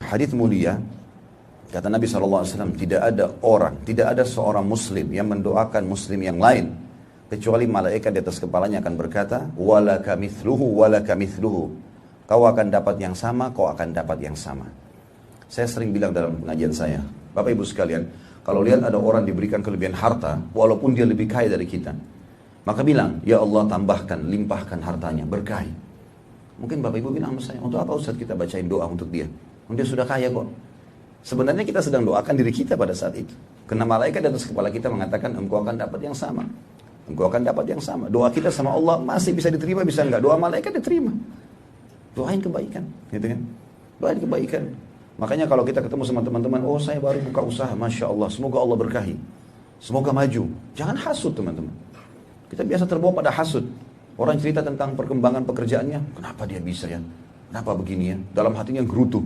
hadits mulia, kata Nabi SAW, tidak ada orang, tidak ada seorang muslim yang mendoakan muslim yang lain, kecuali malaikat di atas kepalanya akan berkata, walaka mithluhu, walaka mithluhu. Kau akan dapat yang sama, kau akan dapat yang sama. Saya sering bilang dalam pengajian saya, Bapak Ibu sekalian, kalau lihat ada orang diberikan kelebihan harta, walaupun dia lebih kaya dari kita, maka bilang, ya Allah tambahkan, limpahkan hartanya, berkahi. Mungkin Bapak Ibu bilang sama saya, untuk apa Ustaz kita bacain doa untuk dia? Dia sudah kaya kok. Sebenarnya kita sedang doakan diri kita pada saat itu. Karena malaikat di atas kepala kita mengatakan, engkau akan dapat yang sama. Engkau akan dapat yang sama. Doa kita sama Allah masih bisa diterima, bisa enggak. Doa malaikat diterima. Doain kebaikan, gitu kan? Doain kebaikan. Makanya kalau kita ketemu sama teman-teman, oh saya baru buka usaha, Masya Allah, semoga Allah berkahi. Semoga maju. Jangan hasut teman-teman. Kita biasa terbawa pada hasut. Orang cerita tentang perkembangan pekerjaannya, kenapa dia bisa ya? Kenapa begini ya? Dalam hatinya gerutu.